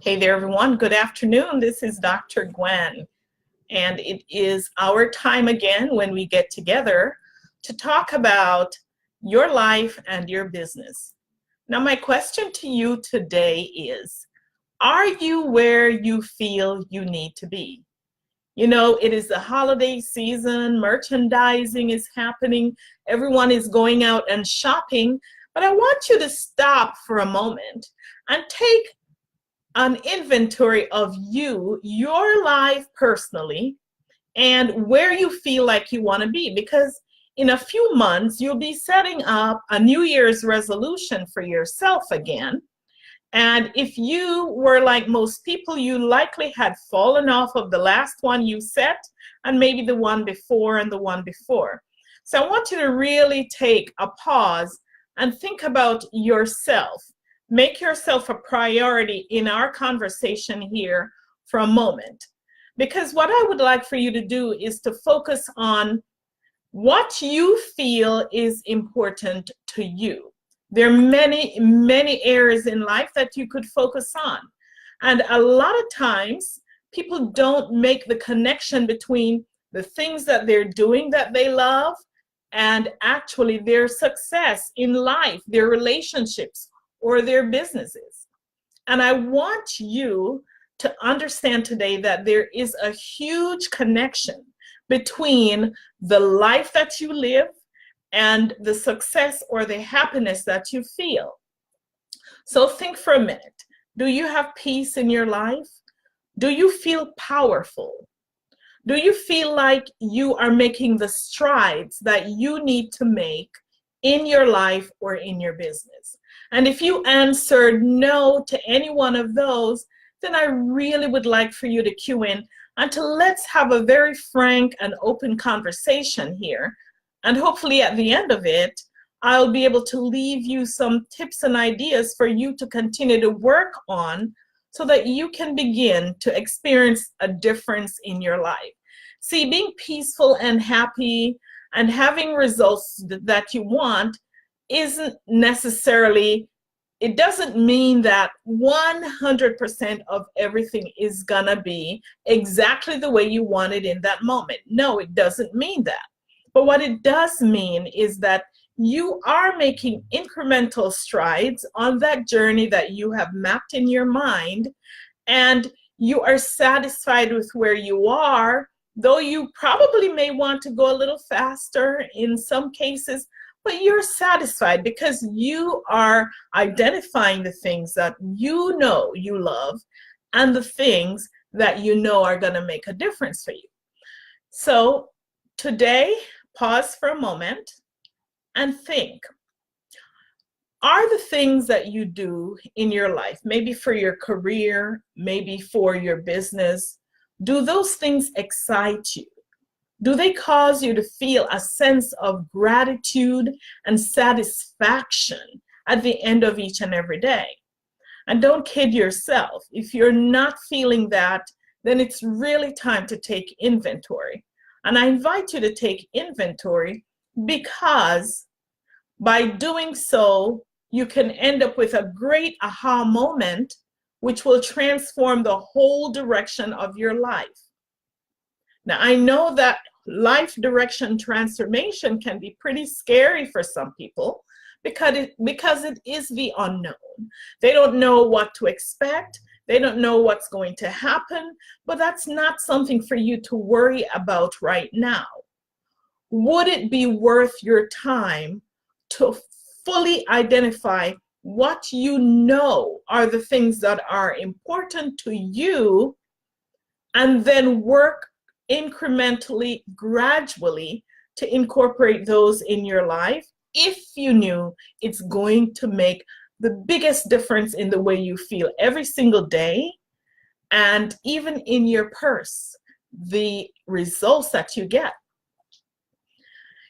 Hey there, everyone. Good afternoon. This is Dr. Gwen, and it is our time again when we get together to talk about your life and your business. Now, my question to you today is, are you where you feel you need to be? You know, it is the holiday season, merchandising is happening, everyone is going out and shopping, but I want you to stop for a moment and take an inventory of you, your life personally, and where you feel like you want to be. Because in a few months, you'll be setting up a New Year's resolution for yourself again. And if you were like most people, you likely had fallen off of the last one you set, and maybe the one before and the one before. So I want you to really take a pause and think about yourself. Make yourself a priority in our conversation here for a moment. Because what I would like for you to do is to focus on what you feel is important to you. There are many, many areas in life that you could focus on. And a lot of times, people don't make the connection between the things that they're doing that they love and actually their success in life, their relationships, or their businesses. And I want you to understand today that there is a huge connection between the life that you live and the success or the happiness that you feel. So think for a minute. Do you have peace in your life? Do you feel powerful? Do you feel like you are making the strides that you need to make in your life or in your business? And if you answered no to any one of those, then I really would like for you to cue in and to let's have a very frank and open conversation here. And hopefully at the end of it, I'll be able to leave you some tips and ideas for you to continue to work on so that you can begin to experience a difference in your life. See, being peaceful and happy and having results that you want isn't necessarily, it doesn't mean that 100% of everything is gonna be exactly the way you want it in that moment. No, it doesn't mean that. But what it does mean is that you are making incremental strides on that journey that you have mapped in your mind, and you are satisfied with where you are, though you probably may want to go a little faster in some cases, but you're satisfied because you are identifying the things that you know you love and the things that you know are going to make a difference for you. So today, pause for a moment and think. Are the things that you do in your life, maybe for your career, maybe for your business, do those things excite you? Do they cause you to feel a sense of gratitude and satisfaction at the end of each and every day? And don't kid yourself. If you're not feeling that, then it's really time to take inventory. And I invite you to take inventory because by doing so, you can end up with a great aha moment, which will transform the whole direction of your life. Now, I know that life direction transformation can be pretty scary for some people because it is the unknown. They don't know what to expect. They don't know what's going to happen, but that's not something for you to worry about right now. Would it be worth your time to fully identify what you know are the things that are important to you and then work incrementally, gradually to incorporate those in your life if you knew it's going to make the biggest difference in the way you feel every single day and even in your purse, the results that you get.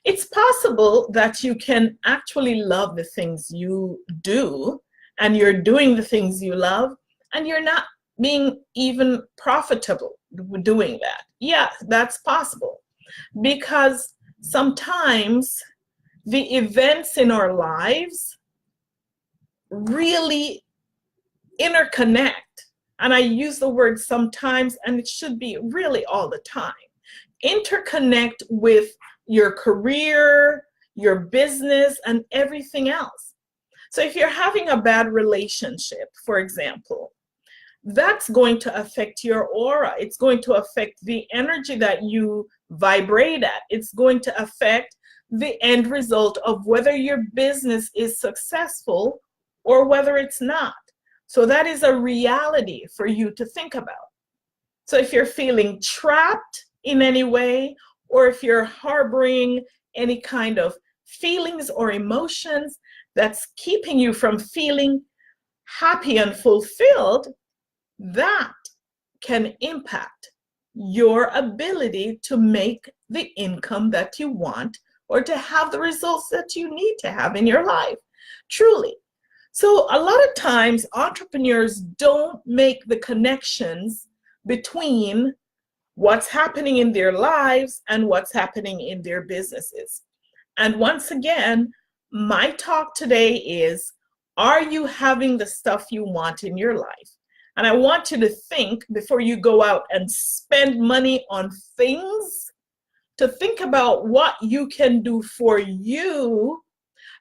It's possible that you can actually love the things you do and you're doing the things you love and you're not being even profitable doing that. Yeah, that's possible because sometimes the events in our lives really interconnect and I use the word sometimes, and it should be really all the time, interconnect with your career, your business, and everything else. So if you're having a bad relationship, for example, that's going to affect your aura. It's going to affect the energy that you vibrate at. It's going to affect the end result of whether your business is successful or whether it's not. So that is a reality for you to think about. So if you're feeling trapped in any way, or if you're harboring any kind of feelings or emotions that's keeping you from feeling happy and fulfilled, that can impact your ability to make the income that you want or to have the results that you need to have in your life, truly. So a lot of times entrepreneurs don't make the connections between what's happening in their lives and what's happening in their businesses. And once again, my talk today is, are you having the stuff you want in your life? And I want you to think, before you go out and spend money on things, to think about what you can do for you,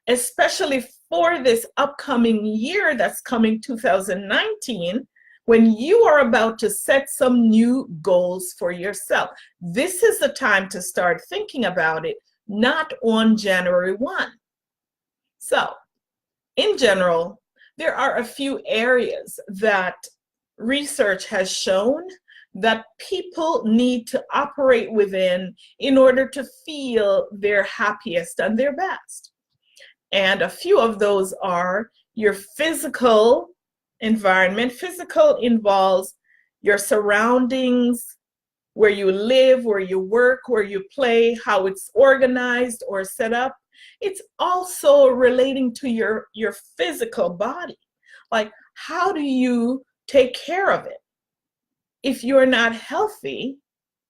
especially for this upcoming year that's coming, 2019, when you are about to set some new goals for yourself. This is the time to start thinking about it, not on January 1. So, in general, there are a few areas that research has shown that people need to operate within in order to feel their happiest and their best. And a few of those are your physical environment. Physical involves your surroundings, where you live, where you work, where you play, how it's organized or set up. It's also relating to your physical body. Like, how do you take care of it? If you're not healthy,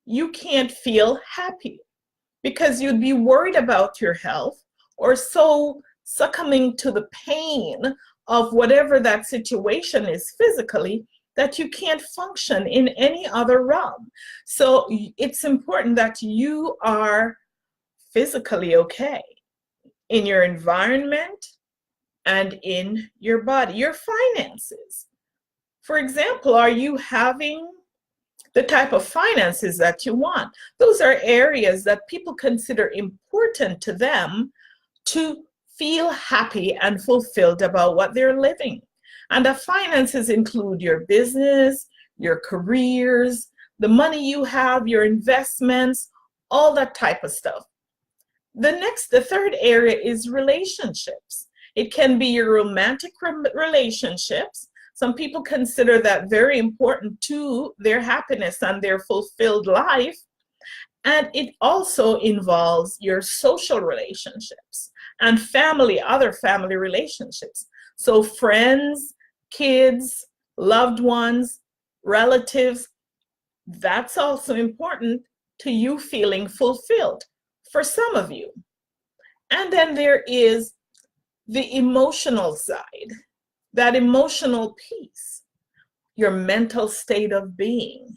you can't feel happy because you'd be worried about your health or so succumbing to the pain of whatever that situation is physically that you can't function in any other realm. So it's important that you are physically okay in your environment and in your body. Your finances, for example, are you having the type of finances that you want? Those are areas that people consider important to them to feel happy and fulfilled about what they're living. And the finances include your business, your careers, the money you have, your investments, all that type of stuff. The third area is relationships. It can be your romantic relationships. Some people consider that very important to their happiness and their fulfilled life. And it also involves your social relationships and family, other family relationships. So friends, kids, loved ones, relatives, that's also important to you feeling fulfilled for some of you. And then there is the emotional side, that emotional piece, your mental state of being,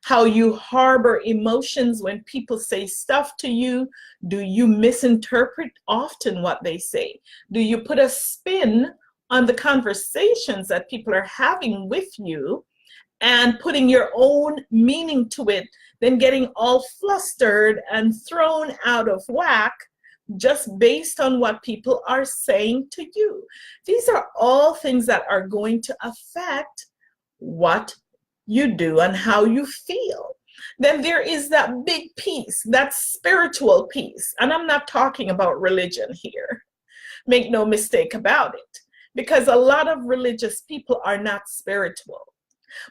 how you harbor emotions when people say stuff to you. Do you misinterpret often what they say? Do you put a spin on the conversations that people are having with you and putting your own meaning to it, then getting all flustered and thrown out of whack just based on what people are saying to you? These are all things that are going to affect what you do and how you feel. Then there is that big piece, that spiritual piece. And I'm not talking about religion here. Make no mistake about it, because a lot of religious people are not spiritual.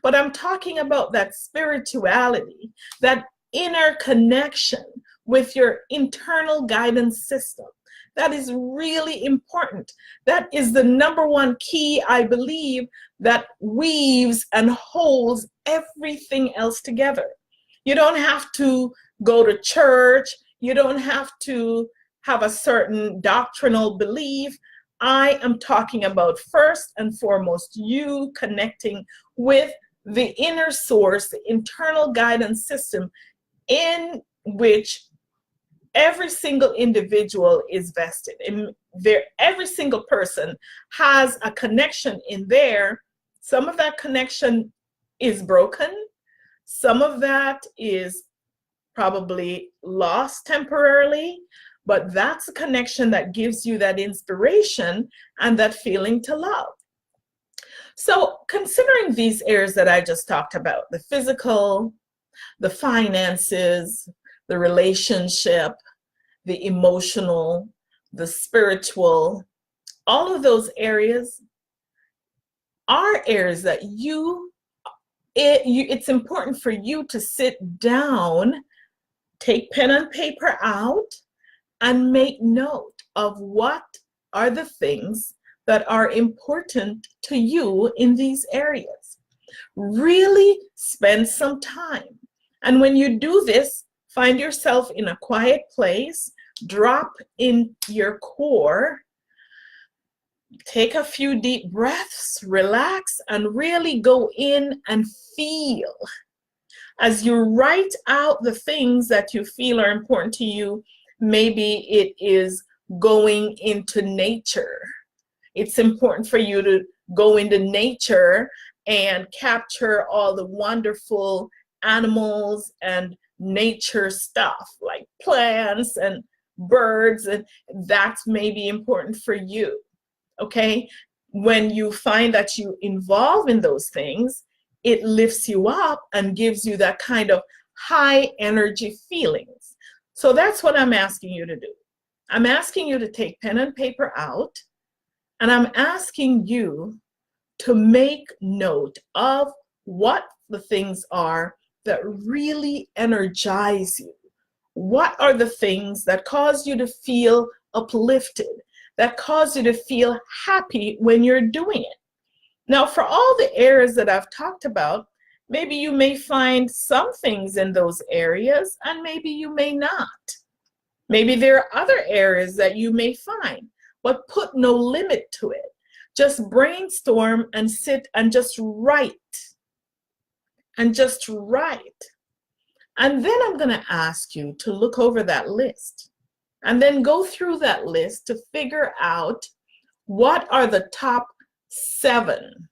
But I'm talking about that spirituality, that inner connection with your internal guidance system. That is really important. That is the number one key, I believe, that weaves and holds everything else together. You don't have to go to church. You don't have to have a certain doctrinal belief. I am talking about first and foremost you connecting with the inner source, the internal guidance system in which every single individual is vested in there. Every single person has a connection in there. Some of that connection is broken. Some of that is probably lost temporarily, but that's a connection that gives you that inspiration and that feeling to love. So considering these areas that I just talked about, the physical, the finances, the relationship, the emotional, the spiritual, all of those areas are areas that it's important for you to sit down, take pen and paper out, and make note of what are the things that are important to you in these areas. Really spend some time. And when you do this, find yourself in a quiet place, drop in your core, take a few deep breaths, relax, and really go in and feel. As you write out the things that you feel are important to you, maybe it is going into nature. It's important for you to go into nature and capture all the wonderful animals and nature stuff like plants and birds, and that's maybe important for you. Okay, when you find that you involve in those things, it lifts you up and gives you that kind of high energy feelings. So that's what I'm asking you to do. I'm asking you to take pen and paper out, and I'm asking you to make note of what the things are that really energize you. What are the things that cause you to feel uplifted, that cause you to feel happy when you're doing it? Now, for all the areas that I've talked about, maybe you may find some things in those areas and maybe you may not. Maybe there are other areas that you may find, but put no limit to it. Just brainstorm and sit and just write. And just write. And then I'm going to ask you to look over that list and then go through that list to figure out what are the top 7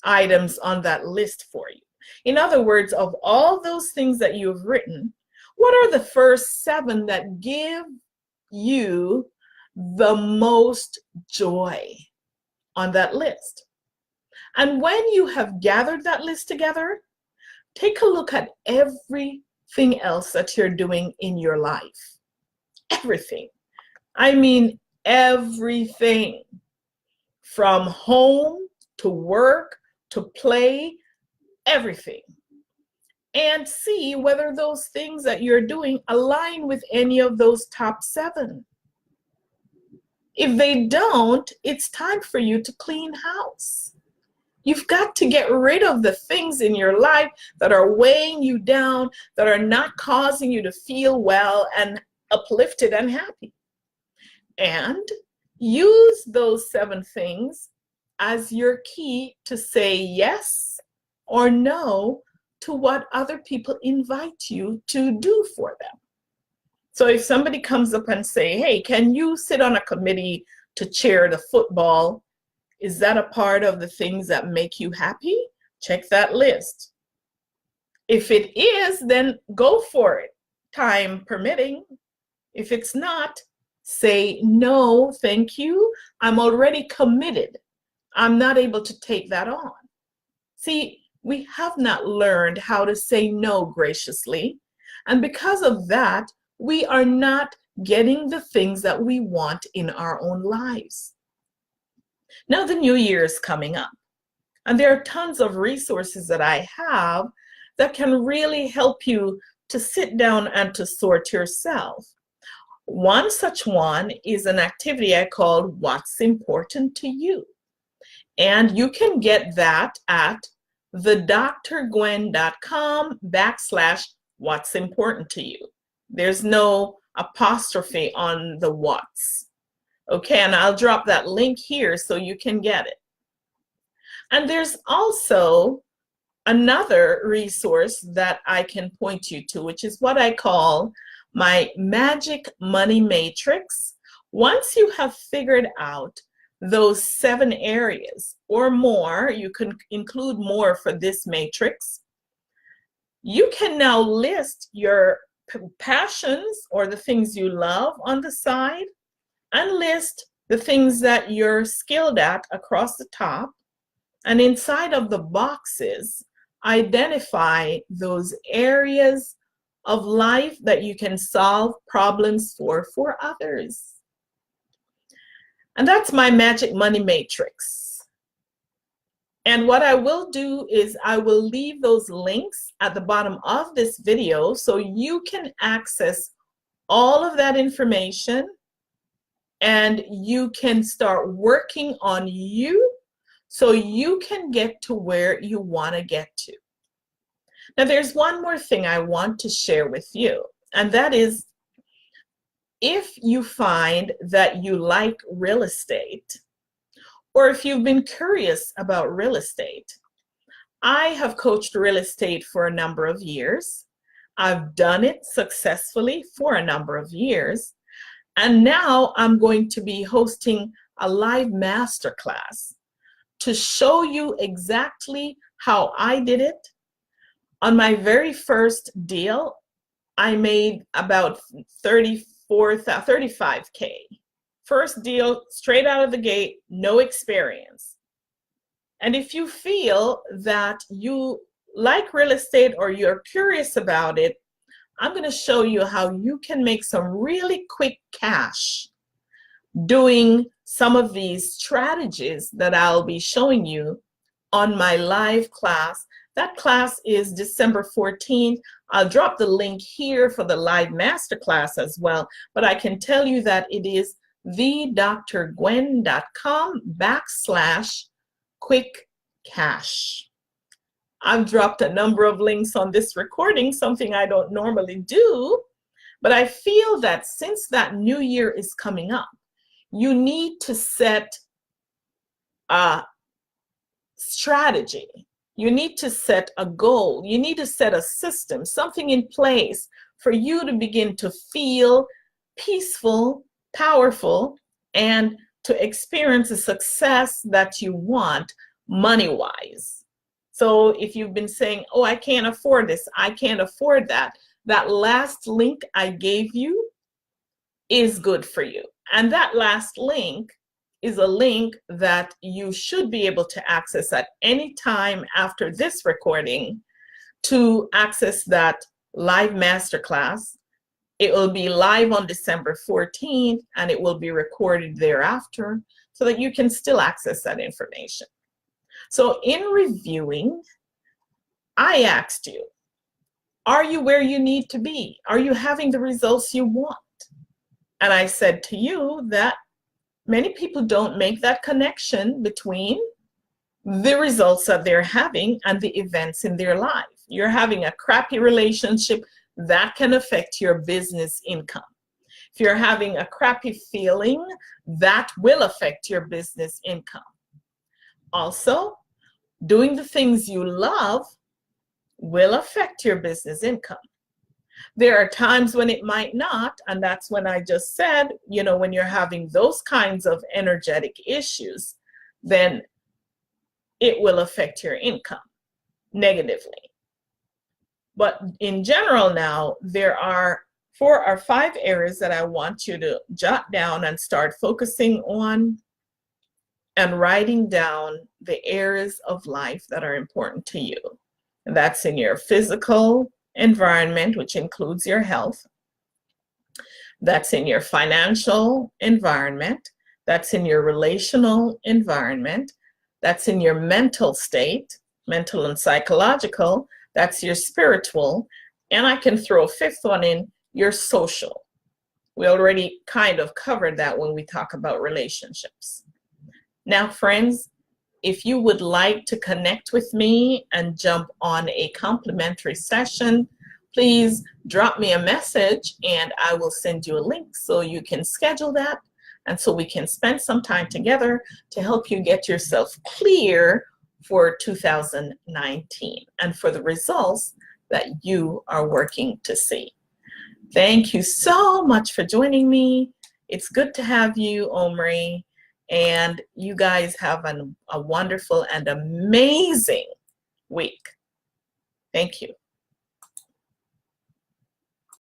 items on that list for you. In other words, of all those things that you've written, what are the first 7 that give you the most joy on that list? And when you have gathered that list together, take a look at everything else that you're doing in your life. Everything. I mean, everything. From home to work to play, everything. And see whether those things that you're doing align with any of those top 7. If they don't, it's time for you to clean house. You've got to get rid of the things in your life that are weighing you down, that are not causing you to feel well and uplifted and happy. And use those 7 things as your key to say yes or no to what other people invite you to do for them. So if somebody comes up and say, hey, can you sit on a committee to chair the football? Is that a part of the things that make you happy? Check that list. If it is, then go for it, time permitting. If it's not, say no, thank you. I'm already committed. I'm not able to take that on. See, we have not learned how to say no graciously. And because of that, we are not getting the things that we want in our own lives. Now the new year is coming up, and there are tons of resources that I have that can really help you to sit down and to sort yourself. One such one is an activity I called What's Important to You. And you can get that at thedrgwen.com/what's important to you. There's no apostrophe on the what's. Okay, and I'll drop that link here so you can get it. And there's also another resource that I can point you to, which is what I call my Magic Money Matrix. Once you have figured out those 7 areas or more, you can include more for this matrix, you can now list your passions or the things you love on the side and list the things that you're skilled at across the top. And inside of the boxes, identify those areas of life that you can solve problems for others. And that's my Magic Money Matrix. And what I will do is I will leave those links at the bottom of this video so you can access all of that information and you can start working on you so you can get to where you want to get to. Now, there's one more thing I want to share with you, and that is if you find that you like real estate, or if you've been curious about real estate, I have coached real estate for a number of years. I've done it successfully for a number of years. And now I'm going to be hosting a live masterclass to show you exactly how I did it. On my very first deal, I made about 35K. First deal, straight out of the gate, no experience. And if you feel that you like real estate or you're curious about it, I'm going to show you how you can make some really quick cash doing some of these strategies that I'll be showing you on my live class. That class is December 14th. I'll drop the link here for the live masterclass as well, but I can tell you that it is thedrgwen.com/quick-cash. I've dropped a number of links on this recording, something I don't normally do, but I feel that since that new year is coming up, you need to set a strategy. You need to set a goal. You need to set a system, something in place for you to begin to feel peaceful, powerful, and to experience the success that you want money-wise. So if you've been saying, oh, I can't afford this, I can't afford that, that last link I gave you is good for you. And that last link is a link that you should be able to access at any time after this recording to access that live masterclass. It will be live on December 14th and it will be recorded thereafter so that you can still access that information. So in reviewing, I asked you, are you where you need to be? Are you having the results you want? And I said to you that many people don't make that connection between the results that they're having and the events in their life. You're having a crappy relationship, that can affect your business income. If you're having a crappy feeling, that will affect your business income. Also, doing the things you love will affect your business income. There are times when it might not, and that's when I just said, you know, when you're having those kinds of energetic issues, then it will affect your income negatively. But in general now, there are 4 or 5 areas that I want you to jot down and start focusing on and writing down the areas of life that are important to you. And that's in your physical environment, which includes your health. That's in your financial environment. That's in your relational environment. That's in your mental state, mental and psychological. That's your spiritual. And I can throw a 5th one in, your social. We already kind of covered that when we talk about relationships. Now, friends, if you would like to connect with me and jump on a complimentary session, please drop me a message and I will send you a link so you can schedule that. And so we can spend some time together to help you get yourself clear for 2019 and for the results that you are working to see. Thank you so much for joining me. It's good to have you, Omri, and you guys have a wonderful and amazing week. Thank you.